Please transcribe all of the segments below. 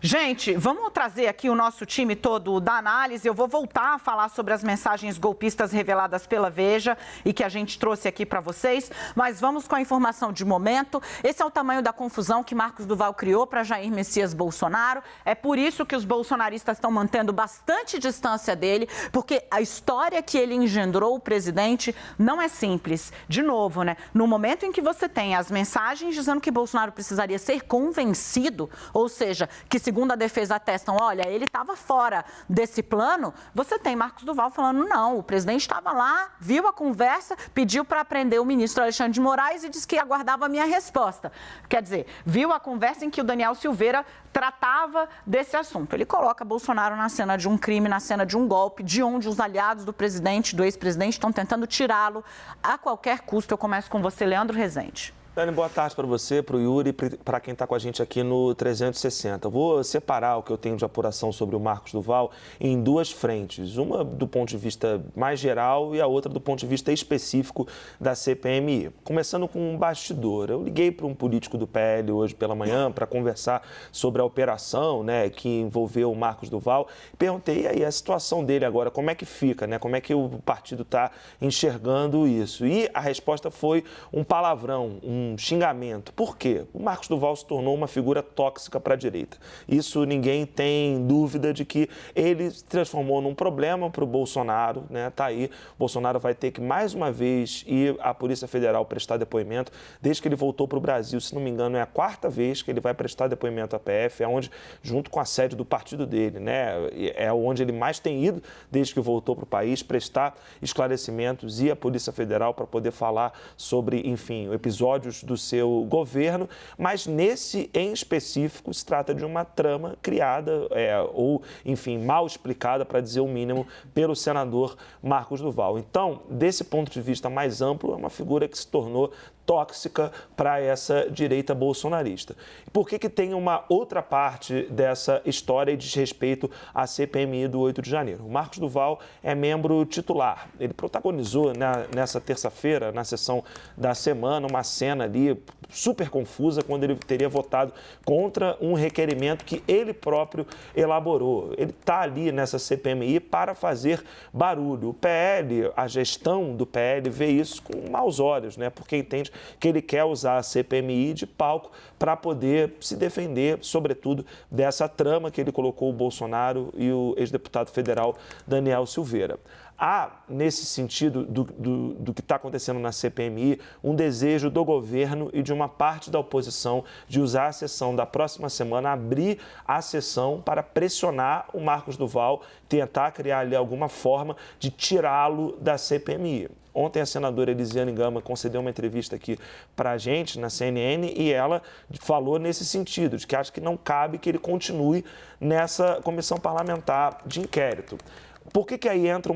Gente, vamos trazer aqui o nosso time todo da análise. Eu vou voltar a falar sobre as mensagens golpistas reveladas pela Veja e que a gente trouxe aqui para vocês, mas vamos com a informação de momento. Esse é o tamanho da confusão que Marcos Duval criou para Jair Messias Bolsonaro. É por isso que os bolsonaristas estão mantendo bastante distância dele, porque a história que ele engendrou, o presidente, não é simples. De novo, né? No momento em que você tem as mensagens dizendo que Bolsonaro precisaria ser convencido, ou seja, que segundo a defesa atestam, olha, ele estava fora desse plano, você tem Marcos Duval falando, não, o presidente estava lá, viu a conversa, pediu para prender o ministro Alexandre de Moraes e disse que aguardava a minha resposta. Quer dizer, viu a conversa em que o Daniel Silveira tratava desse assunto. Ele coloca Bolsonaro na cena de um crime, na cena de um golpe, de onde os aliados do presidente, do ex-presidente, estão tentando tirá-lo a qualquer custo. Eu começo com você, Leandro Rezende. Dani, boa tarde para você, para o Yuri e para quem está com a gente aqui no 360. Eu vou separar o que eu tenho de apuração sobre o Marcos Duval em duas frentes. Uma do ponto de vista mais geral e a outra do ponto de vista específico da CPMI. Começando com um bastidor. Eu liguei para um político do PL hoje pela manhã para conversar sobre a operação, né, que envolveu o Marcos Duval. Perguntei aí a situação dele agora, como é que fica, né? Como é que o partido está enxergando isso? E a resposta foi um palavrão, um xingamento. Por quê? O Marcos Duval se tornou uma figura tóxica para a direita. Isso ninguém tem dúvida de que ele se transformou num problema para o Bolsonaro, né? Tá aí, o Bolsonaro vai ter que mais uma vez ir à Polícia Federal prestar depoimento, desde que ele voltou para o Brasil, se não me engano, é a quarta vez que ele vai prestar depoimento à PF, é onde, junto com a sede do partido dele, né? É onde ele mais tem ido desde que voltou para o país, prestar esclarecimentos, ir à Polícia Federal para poder falar sobre, enfim, episódios do seu governo, mas nesse em específico se trata de uma trama criada ou, enfim, mal explicada, para dizer o mínimo, pelo senador Marcos Duval. Então, desse ponto de vista mais amplo, é uma figura que se tornou tóxica para essa direita bolsonarista. Por que tem uma outra parte dessa história e diz respeito à CPMI do 8 de janeiro? O Marcos Duval é membro titular. Ele protagonizou nessa terça-feira, na sessão da semana, uma cena ali super confusa, quando ele teria votado contra um requerimento que ele próprio elaborou. Ele está ali nessa CPMI para fazer barulho. O PL, a gestão do PL, vê isso com maus olhos, né? Porque entende que ele quer usar a CPMI de palco para poder se defender, sobretudo, dessa trama que ele colocou o Bolsonaro e o ex-deputado federal Daniel Silveira. Há, nesse sentido do que está acontecendo na CPMI, um desejo do governo e de uma parte da oposição de usar a sessão da próxima semana, abrir a sessão para pressionar o Marcos Duval, tentar criar ali alguma forma de tirá-lo da CPMI. Ontem a senadora Elisiane Gama concedeu uma entrevista aqui para a gente na CNN e ela falou nesse sentido, de que acha que não cabe que ele continue nessa comissão parlamentar de inquérito. Por que aí entra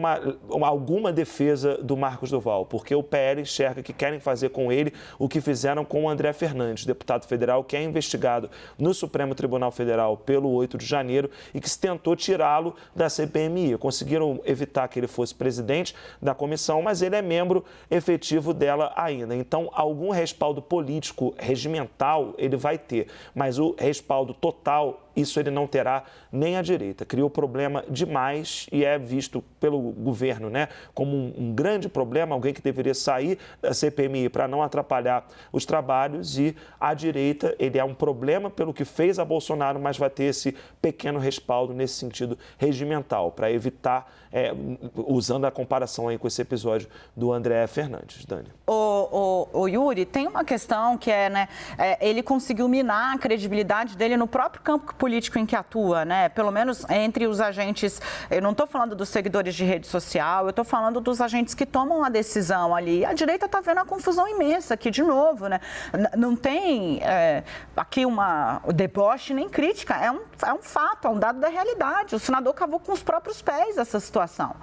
alguma defesa do Marcos Duval? Porque o PL enxerga que querem fazer com ele o que fizeram com o André Fernandes, deputado federal, que é investigado no Supremo Tribunal Federal pelo 8 de janeiro e que se tentou tirá-lo da CPMI. Conseguiram evitar que ele fosse presidente da comissão, mas ele é membro efetivo dela ainda. Então, algum respaldo político, regimental, ele vai ter, mas o respaldo total, isso ele não terá nem à direita. Criou problema demais e é visto pelo governo, né, como um grande problema, alguém que deveria sair da CPMI para não atrapalhar os trabalhos, e a direita, ele é um problema pelo que fez a Bolsonaro, mas vai ter esse pequeno respaldo nesse sentido regimental, para evitar, usando a comparação aí com esse episódio do André Fernandes. Dani. O Yuri, tem uma questão que ele conseguiu minar a credibilidade dele no próprio campo político em que atua, né? Pelo menos entre os agentes, eu não estou falando dos seguidores de rede social, eu estou falando dos agentes que tomam a decisão ali. A direita está vendo uma confusão imensa aqui, de novo, né? Não tem aqui uma deboche nem crítica, é um fato, é um dado da realidade. O senador cavou com os próprios pés essa situação.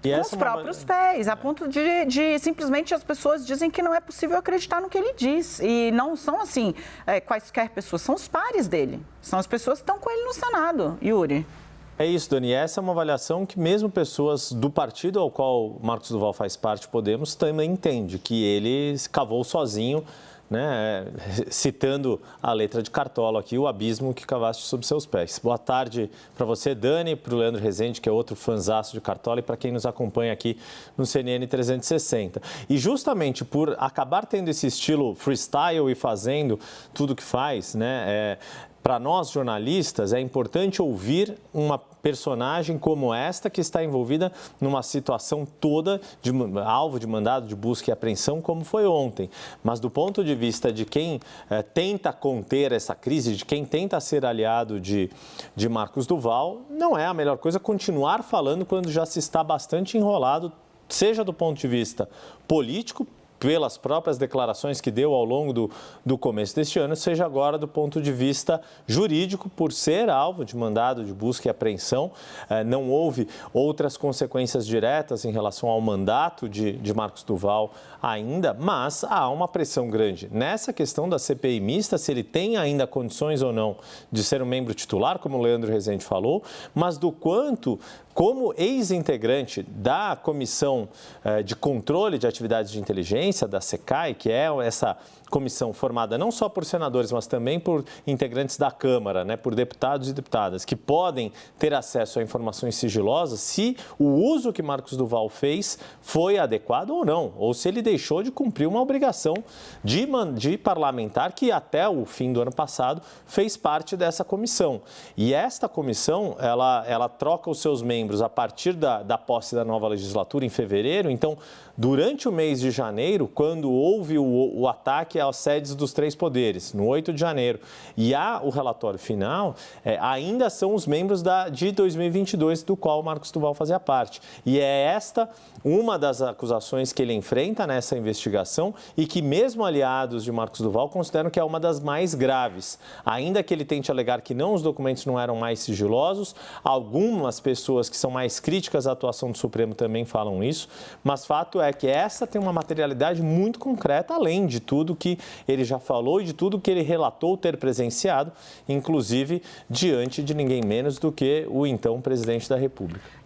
Com os próprios pés, a ponto de simplesmente as pessoas dizem que não é possível acreditar no que ele diz. E não são, assim, quaisquer pessoas, são os pares dele. São as pessoas que estão com ele no Senado. Yuri. É isso, Dani. Essa é uma avaliação que mesmo pessoas do partido ao qual Marcos Duval faz parte, Podemos, também entende que ele cavou sozinho né, citando a letra de Cartola aqui, o abismo que cavaste sob seus pés. Boa tarde para você, Dani, para o Leandro Rezende, que é outro fanzaço de Cartola, e para quem nos acompanha aqui no CNN 360. E justamente por acabar tendo esse estilo freestyle e fazendo tudo que faz, né, para nós jornalistas é importante ouvir uma personagem como esta que está envolvida numa situação toda de alvo de mandado de busca e apreensão como foi ontem. Mas do ponto de vista de quem tenta conter essa crise, de quem tenta ser aliado de Marcos Duval, não é a melhor coisa continuar falando quando já se está bastante enrolado, seja do ponto de vista político, pelas próprias declarações que deu ao longo do começo deste ano, seja agora do ponto de vista jurídico, por ser alvo de mandado de busca e apreensão. Não houve outras consequências diretas em relação ao mandato de Marcos Duval ainda, mas há uma pressão grande nessa questão da CPI mista, se ele tem ainda condições ou não de ser um membro titular, como o Leandro Rezende falou, mas do quanto, como ex-integrante da Comissão de Controle de Atividades de Inteligência, da SECAI, que é essa comissão formada não só por senadores, mas também por integrantes da Câmara, né, por deputados e deputadas, que podem ter acesso a informações sigilosas, se o uso que Marcos Duval fez foi adequado ou não, ou se ele deixou de cumprir uma obrigação de parlamentar que até o fim do ano passado fez parte dessa comissão. E esta comissão, ela troca os seus membros a partir da posse da nova legislatura em fevereiro. Então, durante o mês de janeiro, quando houve o ataque às sedes dos três poderes, no 8 de janeiro, e há o relatório final, ainda são os membros de 2022, do qual o Marcos Duval fazia parte. E é esta uma das acusações que ele enfrenta nessa investigação e que mesmo aliados de Marcos Duval consideram que é uma das mais graves. Ainda que ele tente alegar que os documentos não eram mais sigilosos, algumas pessoas que são mais críticas à atuação do Supremo também falam isso, mas fato é que essa tem uma materialidade muito concreta, além de tudo que ele já falou e de tudo que ele relatou ter presenciado, inclusive diante de ninguém menos do que o então presidente da República.